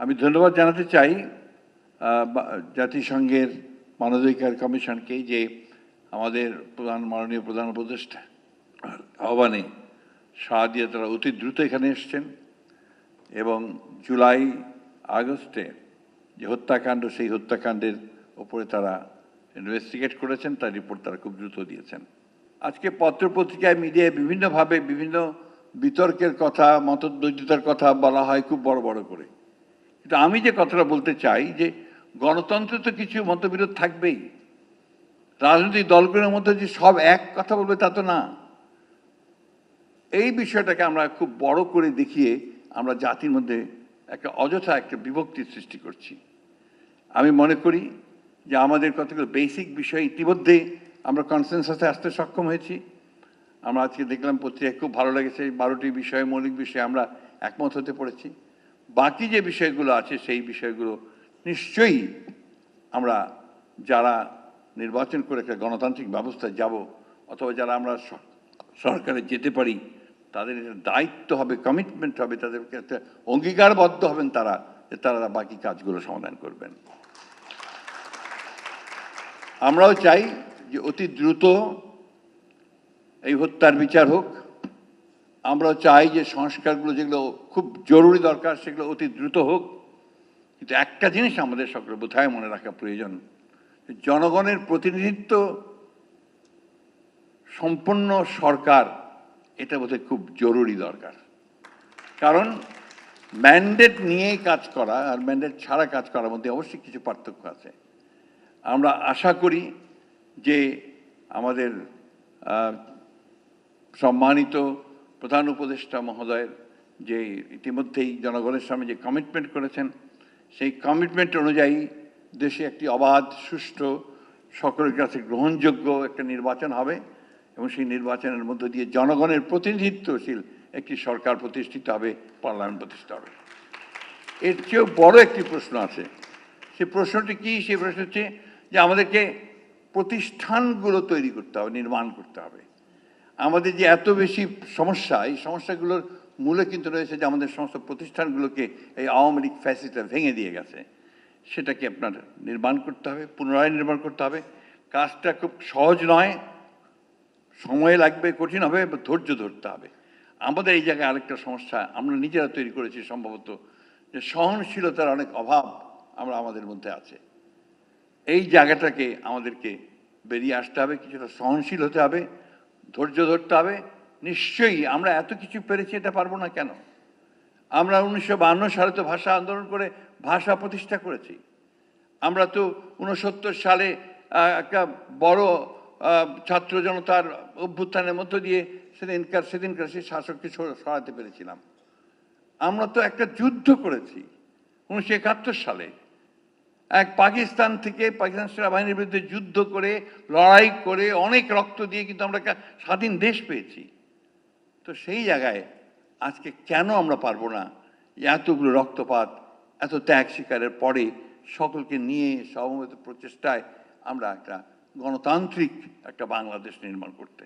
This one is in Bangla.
আমি ধন্যবাদ জানাতে চাই জাতিসংঘের মানবাধিকার কমিশনকে যে আমাদের মাননীয় প্রধান উপদেষ্টা আহ্বানে সাড়া দিয়ে তারা অতি দ্রুত এখানে এসছেন এবং জুলাই আগস্টে যে হত্যাকাণ্ড সেই হত্যাকাণ্ডের ওপরে তারা ইনভেস্টিগেট করেছেন, তার রিপোর্ট তারা খুব দ্রুত দিয়েছেন। আজকে পত্রপত্রিকায় মিডিয়ায় বিভিন্নভাবে বিভিন্ন বিতর্কের কথা, মতদ্বৈধতার কথা বলা হয় খুব বড় বড় করে, কিন্তু আমি যে কথাটা বলতে চাই যে গণতন্ত্রে তো কিছু মতবিরোধ থাকবেই। রাজনৈতিক দলগুলোর মধ্যে যে সব এক কথা বলবে তা তো না। এই বিষয়টাকে আমরা খুব বড় করে দেখিয়ে আমরা জাতির মধ্যে একটা অযথা একটা বিভক্তির সৃষ্টি করছি। আমি মনে করি যে আমাদের কতগুলো বেসিক বিষয় ইতিমধ্যেই আমরা কনসেনসাসে আসতে সক্ষম হয়েছি। আমরা আজকে দেখলাম পত্রিকায় খুব ভালো লেগেছে, 12টি বিষয়ে মৌলিক বিষয়ে আমরা একমত হতে পড়েছি। বাকি যে বিষয়গুলো আছে সেই বিষয়গুলো নিশ্চয়ই আমরা যারা নির্বাচন করে একটা গণতান্ত্রিক ব্যবস্থায় যাব অথবা যারা আমরা সরকারে যেতে পারি তাদের দায়িত্ব হবে, কমিটমেন্ট হবে, তাদেরকে একটা অঙ্গীকারবদ্ধ হবেন তারা যে তারা বাকি কাজগুলো সমাধান করবেন। আমরাও চাই যে অতি দ্রুত এই হত্যার বিচার হোক। আমরা চাই যে সংস্কারগুলো যেগুলো খুব জরুরি দরকার সেগুলো অতি দ্রুত হোক। কিন্তু একটা জিনিস আমাদের সকলের বোধহয় মনে রাখা প্রয়োজন, জনগণের প্রতিনিধিত্ব সম্পন্ন সরকার এটা বোধহয় খুব জরুরি দরকার। কারণ ম্যান্ডেট নিয়েই কাজ করা আর ম্যান্ডেট ছাড়া কাজ করার মধ্যে অবশ্যই কিছু পার্থক্য আছে। আমরা আশা করি যে আমাদের সম্মানিত প্রধান উপদেষ্টা মহোদয়ের যে ইতিমধ্যেই জনগণের সামনে যে কমিটমেন্ট করেছেন সেই কমিটমেন্ট অনুযায়ী দেশে একটি অবাধ, সুষ্ঠু, সকলের কাছে গ্রহণযোগ্য একটা নির্বাচন হবে এবং সেই নির্বাচনের মধ্য দিয়ে জনগণের প্রতিনিধিত্বশীল একটি সরকার প্রতিষ্ঠিত হবে, পার্লামেন্ট প্রতিষ্ঠিত হবে। এর চেয়েও বড় একটি প্রশ্ন আছে। সেই প্রশ্নটি কি? সেই প্রশ্ন হচ্ছে যে আমাদেরকে প্রতিষ্ঠানগুলো তৈরি করতে হবে, নির্মাণ করতে হবে। আমাদের যে এত বেশি সমস্যা, এই সমস্যাগুলোর মূলে কিন্তু রয়েছে যে আমাদের সমস্ত প্রতিষ্ঠানগুলোকে এই আওয়ামী লীগ ফ্যাসিস্টরা ভেঙে দিয়ে গেছে। সেটাকে আপনার নির্মাণ করতে হবে, পুনরায় নির্মাণ করতে হবে। কাজটা খুব সহজ নয়, সময় লাগবে, কঠিন হবে, ধৈর্য ধরতে হবে। আমাদের এই জায়গায় আরেকটা সমস্যা আমরা নিজেরা তৈরি করেছি সম্ভবত, যে সহনশীলতার অনেক অভাব আমাদের মধ্যে আছে। এই জায়গাটাকে আমাদেরকে বেরিয়ে আসতে হবে, কিছুটা সহনশীল হতে হবে, ধৈর্য ধরতে হবে। নিশ্চয়ই আমরা এত কিছু পেরেছি, এটা পারবো না কেন? আমরা 1952 সালে তো ভাষা আন্দোলন করে ভাষা প্রতিষ্ঠা করেছি। আমরা তো 69 সালে একটা বড় ছাত্র জনতার অভ্যুত্থানের মধ্য দিয়ে সেদিনকার সেই শাসককে সরাতে পেরেছিলাম। আমরা তো একটা যুদ্ধ করেছি 1971 সালে, এক পাকিস্তান থেকে পাকিস্তান সেনাবাহিনীর বিরুদ্ধে যুদ্ধ করে, লড়াই করে, অনেক রক্ত দিয়ে কিন্তু আমরা একটা স্বাধীন দেশ পেয়েছি। তো সেই জায়গায় আজকে কেন আমরা পারবো না এতগুলো রক্তপাত, এত ত্যাগ স্বীকারের পরে সকলকে নিয়ে সমবেত প্রচেষ্টায় আমরা একটা গণতান্ত্রিক একটা বাংলাদেশ নির্মাণ করতে?